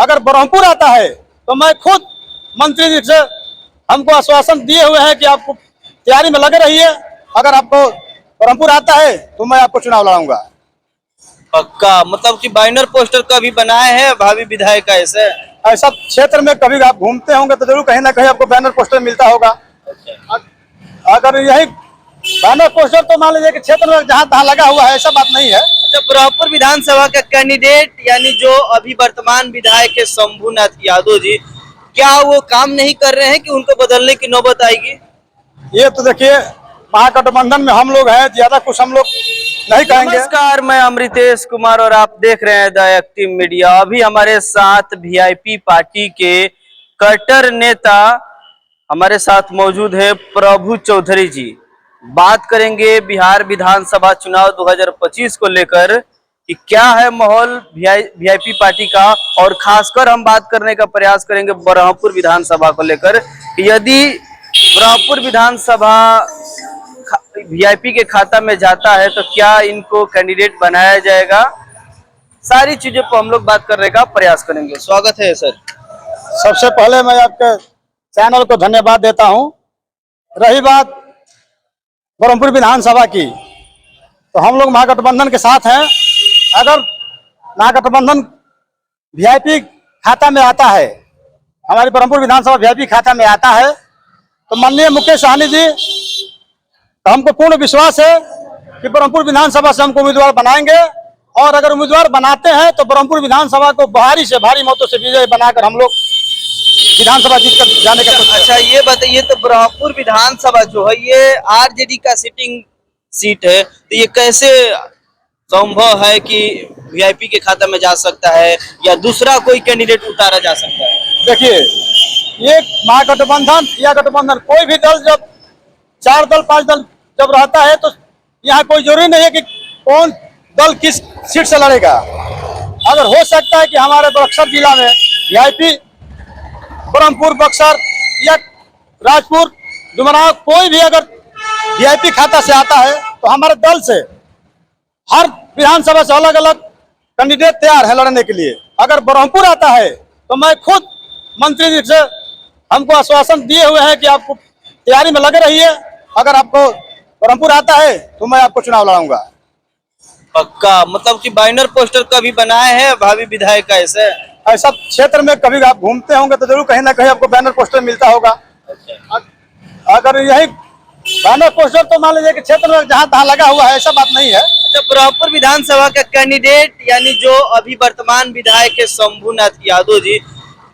अगर ब्रह्मपुर आता है तो मैं खुद मंत्री जी से हमको आश्वासन दिए हुए हैं कि आपको तैयारी में लगे रहिए। अगर आपको ब्रह्मपुर आता है तो मैं आपको चुनाव लड़ाऊंगा। पक्का, मतलब कि बैनर पोस्टर कभी बनाए हैं भावी विधायक का? ऐसा क्षेत्र में कभी आप घूमते होंगे तो जरूर कहीं ना कहीं आपको बैनर पोस्टर मिलता होगा। अगर यही बैनर पोस्टर तो मान लीजिए कि क्षेत्र में जहाँ तहाँ लगा हुआ है, ऐसा बात नहीं है। अच्छा, ब्रह्मपुर विधानसभा का कैंडिडेट यानी जो अभी वर्तमान विधायक है शंभूनाथ यादव जी, क्या वो काम नहीं कर रहे हैं कि उनको बदलने की नौबत आएगी? ये तो देखिए, महागठबंधन में हम लोग हैं, ज्यादा कुछ हम लोग नहीं कहेंगे। नमस्कार, मैं अमृतेश कुमार और आप देख रहे हैं द एक्टिव मीडिया। अभी हमारे साथ वीआईपी पार्टी के कट्टर नेता हमारे साथ मौजूद है प्रभु चौधरी जी। बात करेंगे बिहार विधानसभा चुनाव 2025 को लेकर कि क्या है माहौल वीआईपी पार्टी का, और खासकर हम बात करने का प्रयास करेंगे ब्रह्मपुर विधानसभा को लेकर। यदि ब्रह्मपुर विधानसभा वीआईपी के खाता में जाता है तो क्या इनको कैंडिडेट बनाया जाएगा, सारी चीजों पर हम लोग बात करने का प्रयास करेंगे। स्वागत है सर। सबसे पहले मैं आपके चैनल को धन्यवाद देता हूं। रही बात ब्रह्मपुर विधानसभा की, तो हम लोग महागठबंधन के साथ हैं। अगर महागठबंधन वीआईपी खाता में आता है, हमारी ब्रह्मपुर विधानसभा वीआईपी खाता में आता है, तो माननीय मुकेश सहनी जी, तो हमको पूर्ण विश्वास है कि ब्रह्मपुर विधानसभा से हमको उम्मीदवार बनाएंगे। और अगर उम्मीदवार बनाते हैं तो ब्रह्मपुर विधानसभा को भारी मतों से विजय बनाकर हम लोग विधानसभा जीत कर जाने का। अच्छा, ये बताइए, तो ब्रह्मपुर विधानसभा जो है ये आरजेडी का सिटिंग सीट है, तो ये कैसे संभव है कि वीआईपी के खाता में जा सकता है या दूसरा कोई कैंडिडेट उतारा जा सकता है? देखिए, ये महागठबंधन या गठबंधन, कोई भी दल जब 4 दल 5 दल जब रहता है तो यहाँ कोई जरूरी नहीं है कि कौन दल किस सीट से लड़ेगा। अगर हो सकता है कि हमारे बक्सर जिला में वीआईपी ब्रह्मपुर, बक्सर या राजपुर, डुमराव, कोई भी अगर वीआईपी खाता से आता है तो हमारे दल से हर विधानसभा से अलग अलग कैंडिडेट तैयार है लड़ने के लिए। अगर ब्रह्मपुर आता है तो मैं खुद मंत्री जी से हमको आश्वासन दिए हुए हैं कि आपको तैयारी में लगे रहिए। अगर आपको ब्रह्मपुर आता है तो मैं आपको चुनाव लड़ाऊंगा। पक्का, मतलब कि बैनर पोस्टर कभी बनाए हैं भावी विधायक का? ऐसा क्षेत्र में कभी आप घूमते होंगे तो जरूर कहीं ना कहीं आपको बैनर पोस्टर मिलता होगा। अगर यही बैनर पोस्टर तो मान लीजिए कि क्षेत्र में जहाँ तहाँ लगा हुआ है, ऐसा बात नहीं है। अच्छा, ब्रह्मपुर विधानसभा का कैंडिडेट यानी जो अभी वर्तमान विधायक है शंभूनाथ यादव जी,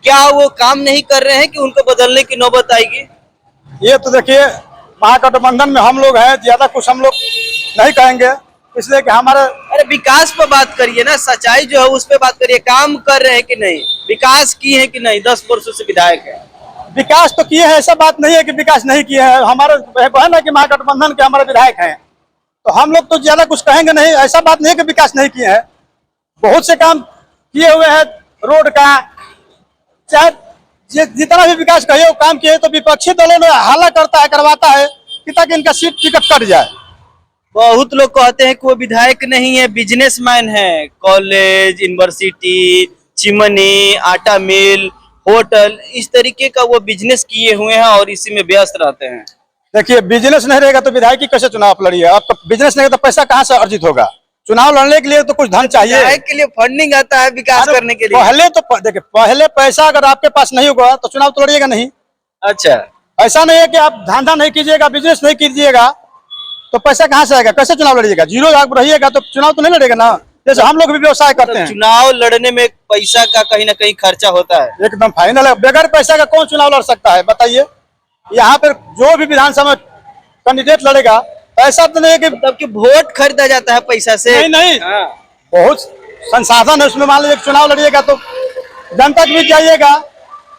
क्या वो काम नहीं कर रहे हैं कि उनको बदलने की नौबत आएगी? ये तो देखिए, महागठबंधन में हम लोग हैं, ज्यादा कुछ हम लोग नहीं कहेंगे, इसलिए कि हमारे। अरे विकास पर बात करिए ना, सच्चाई जो है उस पर बात करिए। काम कर रहे हैं कि नहीं, विकास किए हैं कि नहीं? 10 वर्षों से विधायक है। विकास तो किए हैं, ऐसा बात नहीं है कि विकास नहीं किए हैं। हमारे है ना कि महागठबंधन के हमारे विधायक हैं, तो हम लोग तो ज्यादा कुछ कहेंगे नहीं। ऐसा बात नहीं है कि विकास नहीं किए हैं, बहुत से काम किए हुए हैं। रोड का चाहे जितना भी विकास कहिए वो काम किए, तो विपक्षी दलों ने हल्ला करवाता है कि ताकि इनका सीट टिकट कट जाए। बहुत लोग कहते हैं कि वो विधायक नहीं है, बिजनेसमैन है। कॉलेज, यूनिवर्सिटी, चिमनी, आटा मिल, होटल, इस तरीके का वो बिजनेस किए हुए हैं और इसी में व्यस्त रहते हैं। देखिए, बिजनेस नहीं रहेगा तो विधायक की कैसे चुनाव आप लड़िए? आपका बिजनेस नहीं है तो पैसा कहाँ से अर्जित होगा? चुनाव लड़ने के लिए तो कुछ धन चाहिए। विधायक के लिए फंडिंग आता है विकास करने के लिए। पहले तो देखिए, पहले पैसा अगर आपके पास नहीं होगा तो चुनाव तो लड़िएगा नहीं। अच्छा, ऐसा नहीं है कि आप धंधा नहीं कीजिएगा, बिजनेस नहीं कीजिएगा तो पैसा कहाँ से आएगा? कैसे चुनाव लड़िएगा? जीरो आप रहिएगा तो चुनाव तो नहीं लड़ेगा ना। जैसे हम लोग भी व्यवसाय करते हैं, चुनाव लड़ने में पैसा का कहीं ना कहीं खर्चा होता है। एकदम फाइनल है। बगैर पैसा का कौन चुनाव लड़ सकता है बताइए? यहाँ पर जो भी विधानसभा कैंडिडेट लड़ेगा, ऐसा तो नहीं है कि मतलब कि वोट खरीदा जाता है पैसा से। नहीं। बहुत संसाधन है उसमें। मान लीजिए चुनाव लड़िएगा तो जनता के बीच जाइएगा,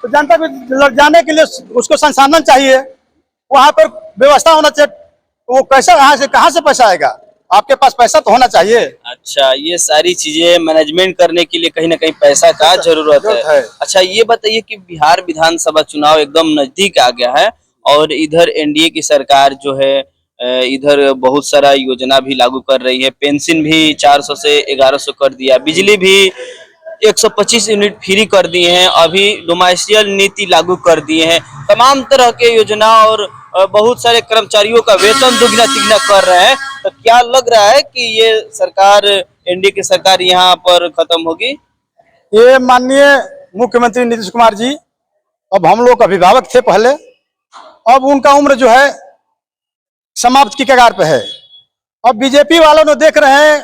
तो जनता के बीच जाने के लिए उसको संसाधन चाहिए, वहाँ पर व्यवस्था होना चाहिए। वो कैसे कहाँ से पैसा आएगा? आपके पास पैसा तो होना चाहिए। अच्छा, ये सारी चीजें मैनेजमेंट करने के लिए कहीं ना कहीं पैसा का जरूरत है। अच्छा, ये बताइए कि बिहार विधानसभा चुनाव एकदम नजदीक आ गया है और इधर एनडीए की सरकार जो है इधर बहुत सारा योजना भी लागू कर रही है। पेंशन भी 400 से 1100 कर दिया, बिजली भी 125 यूनिट फ्री कर दिए हैं, अभी डोमेस्टियल नीति लागू कर दिए हैं, तमाम तरह के योजना और बहुत सारे कर्मचारियों का वेतन दुगना तिगना कर रहे हैं। तो क्या लग रहा है कि ये सरकार, एनडीए की सरकार यहाँ पर खत्म होगी? ये माननीय मुख्यमंत्री नीतीश कुमार जी अब हम लोग अभिभावक थे पहले, अब उनका उम्र जो है समाप्त की कगार पे है। अब बीजेपी वालों ने देख रहे हैं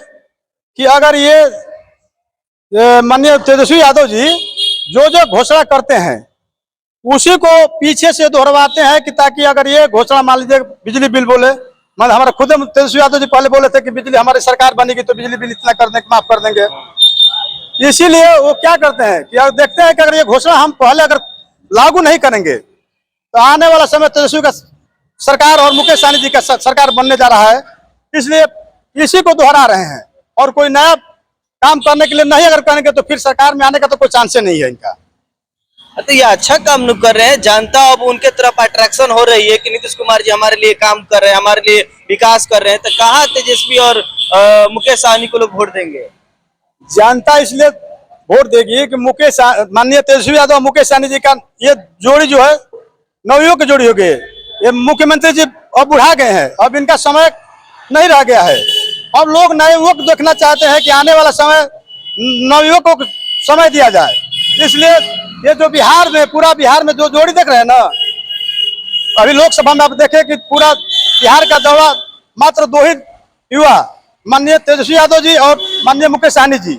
कि अगर ये माननीय तेजस्वी यादव जी जो जो घोषणा करते हैं उसी को पीछे से दोहरवाते हैं कि ताकि अगर ये घोषणा मान लीजिए बिजली बिल बोले, मतलब हमारा खुद तेजस्वी यादव जी पहले बोले थे कि बिजली हमारी सरकार बनेगी तो बिजली बिल इतना कर देंगे, माफ कर देंगे। इसीलिए वो क्या करते हैं कि अगर देखते हैं कि अगर ये घोषणा हम पहले अगर लागू नहीं करेंगे तो आने वाला समय तेजस्वी का सरकार और मुकेश सहनी जी का सरकार बनने जा रहा है, इसलिए इसी को दोहरा रहे हैं। और कोई नया काम करने के लिए नहीं अगर करेंगे तो फिर सरकार में आने का तो कोई चांस नहीं है इनका। तो ये अच्छा काम नहीं कर रहे हैं, जनता अब उनके तरफ अट्रैक्शन हो रही है कि नीतीश कुमार जी हमारे लिए काम कर रहे हैं, हमारे लिए विकास कर रहे हैं। तो कहाँ तेजस्वी और मुकेश सहनी को लोग वोट देंगे? जनता इसलिए वोट देगी कि माननीय तेजस्वी यादव और मुकेश सहनी जी का ये जोड़ी जो है नवयुवक की जोड़ी हो गई। ये मुख्यमंत्री जी अब बुढ़ा गए हैं, अब इनका समय नहीं रह गया है। अब लोग नए युवक देखना चाहते हैं कि आने वाला समय नवयुवकों को समय दिया जाए। इसलिए ये जो बिहार में, पूरा बिहार में जो जोड़ी देख रहे हैं ना, अभी लोकसभा में आप देखें कि पूरा बिहार का दौरा मात्र दो ही युवा, माननीय तेजस्वी यादव जी और माननीय मुकेश सहनी जी,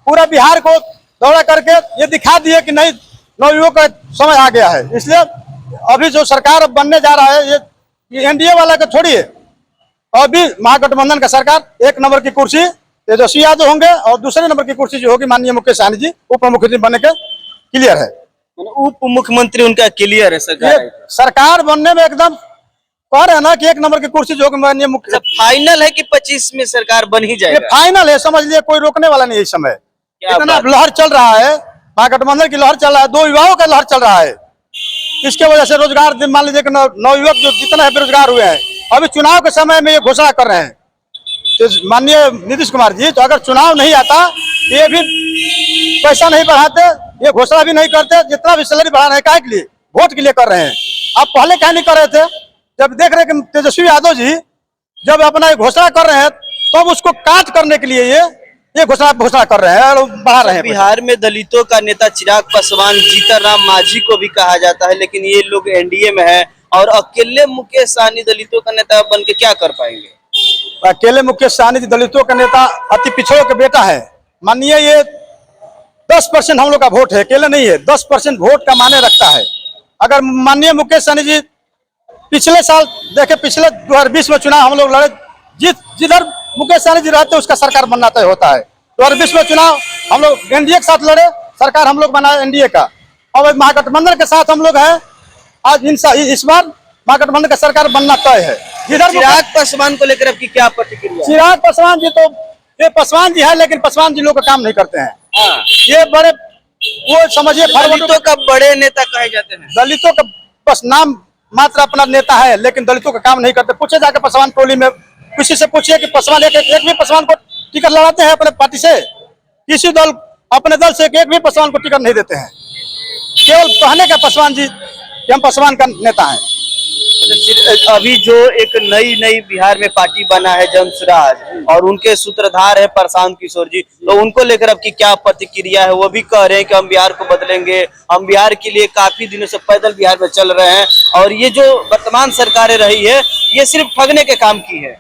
पूरा बिहार को दौरा करके ये दिखा दिए कि नहीं नवयुवक का समय आ गया है। इसलिए अभी जो सरकार बनने जा रहा है ये एनडीए वाला का छोड़िए, अभी महागठबंधन का सरकार एक नंबर की कुर्सी तेजस्वी यादव होंगे और दूसरे नंबर की कुर्सी जो होगी माननीय मुकेश सहनी जी उप मुख्यमंत्री बनने के क्लियर है। उप मुख्यमंत्री उनका क्लियर है सरकार? सरकार बनने में एकदम कह रहे हैं ना कि एक नंबर की कुर्सी जो होगी माननीय मुख्य। फाइनल है कि 25 में सरकार बन ही जाएगा? फाइनल है, समझ लिए, कोई रोकने वाला नहीं है। इस समय इतना लहर चल रहा है, महागठबंधन की लहर चल रहा है, दो युवाओं का लहर चल रहा है। इसके वजह से रोजगार, मान लीजिए कि नवयुवक जो जितना है बेरोजगार हुए हैं, अभी चुनाव के समय में ये घोषणा कर रहे हैं तो माननीय नीतीश कुमार जी, तो अगर चुनाव नहीं आता ये भी पैसा नहीं बढ़ाते, ये घोषणा भी नहीं करते। जितना भी सैलरी बढ़ा रहे हैं काहे के लिए? वोट के लिए कर रहे हैं। आप पहले क्या नहीं कर रहे थे? जब देख रहे कि तेजस्वी यादव जी जब अपना घोषणा कर रहे हैं तो उसको काट करने के लिए ये घोषणा कर रहे हैं और बढ़ा रहे हैं। बिहार में दलितों का नेता चिराग पासवान, जीतन राम मांझी को भी कहा जाता है, लेकिन ये लोग एनडीए में है और अकेले मुकेश सहनी दलितों का नेता बन के क्या कर पाएंगे? अकेले मुकेश सहनी जी दलितों का नेता, अति पिछड़ों के बेटा है। मानिए ये 10% हम लोग का वोट है, अकेले नहीं है, 10% वोट का माने रखता है। अगर माननीय मुकेश सहनी जी पिछले साल देखे, पिछले 2020 में चुनाव हम लोग लड़े, जिधर मुकेश सहनी जी रहते उसका सरकार बनना तय होता है। 2020 में चुनाव हम लोग एनडीए के साथ लड़े, सरकार हम लोग बनाए एनडीए का, और महागठबंधन के साथ हम लोग हैं। आज इस बार महागठबंधन का सरकार बनना तय है। जिधर चिराग पासवान को लेकर आपकी क्या प्रतिक्रिया? चिराग पासवान जी तो ये पासवान जी है, लेकिन पासवान जी लोग का काम नहीं करते हैं। ये बड़े वो समझिए दलितों का बड़े नेता कहे जाते हैं। दलितों का बस नाम मात्र अपना नेता है, लेकिन दलितों का काम नहीं करते। पूछे जाके पासवान टोली में किसी से पूछिए कि पासवान एक भी पासवान को टिकट लड़ाते हैं अपने पार्टी से? किसी दल अपने दल से एक भी पासवान को टिकट नहीं देते हैं। केवल कहने का पासवान जी कि हम पासवान का नेता है। अभी जो एक नई बिहार में पार्टी बना है जनसुराज, और उनके सूत्रधार है प्रशांत किशोर जी, तो उनको लेकर आपकी क्या प्रतिक्रिया है? वो भी कह रहे हैं कि हम बिहार को बदलेंगे, हम बिहार के लिए काफी दिनों से पैदल बिहार में चल रहे हैं और ये जो वर्तमान सरकारें रही है ये सिर्फ ठगने के काम की है।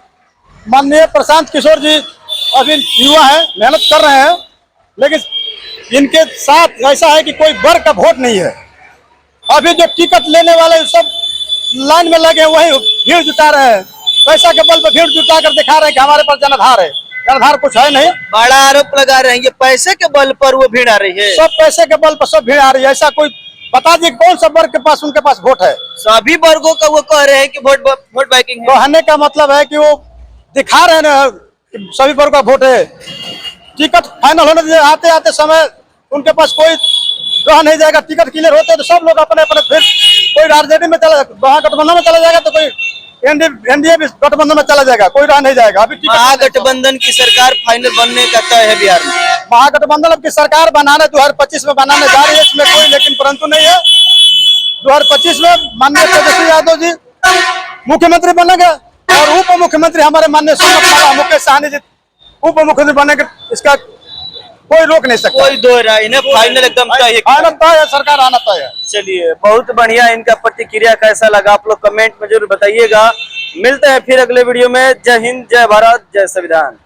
माननीय प्रशांत किशोर जी अभी युवा है, मेहनत कर रहे हैं, लेकिन इनके साथ ऐसा है कि कोई वर्ग का वोट नहीं है। अभी जो टिकट लेने वाले सब लाइन में लगे वही भीड़ जुटा रहे हैं, पैसा के बल पर भीड़ जुटा कर दिखा रहे हैं कि हमारे पास जनाधार है। जनाधार कुछ है नहीं। बड़ा आरोप लगा रहे हैं ये पैसे के बल पर वो भीड़ आ रही है। सब पैसे के बल पर सब भीड़ आ रही है। ऐसा कोई बता दिए कौन सा वर्ग के पास उनके पास वोट है? सभी वर्गों का वो कह रहे हैं कि वोट बैंकिंग है। कहने का मतलब है कि वो दिखा रहे हैं ना कि सभी वर्ग का वोट है। टिकट फाइनल होने आते आते समय उनके पास कोई रह नहीं जाएगा। टिकट क्लियर होते तो सब लोग अपने अपने फिर कोई राजनीति में चला, महागठबंधन में चला जाएगा, तो कोई एनडीए भी गठबंधन में चला जाएगा, कोई रह नहीं जाएगा। अभी टिकट महागठबंधन की सरकार फाइनल बनने का तय है बिहार में। महागठबंधन अब की सरकार बनाने 2025 में बनाने जा रही है, इसमें कोई लेकिन परंतु नहीं है। 2025 में माननीय तेजस्वी यादव जी मुख्यमंत्री बनेंगे और उप मुख्यमंत्री हमारे माननीय मुकेश सहनी जी उप मुख्यमंत्री बनेंगे, इसका कोई रोक नहीं सकता। कोई दो राय नहीं, फाइनल एकदम तय है। आना तय है, सरकार आना तय है। चलिए, बहुत बढ़िया। इनका प्रतिक्रिया कैसा लगा आप लोग कमेंट में जरूर बताइएगा। मिलते हैं फिर अगले वीडियो में। जय हिंद, जय भारत, जय संविधान।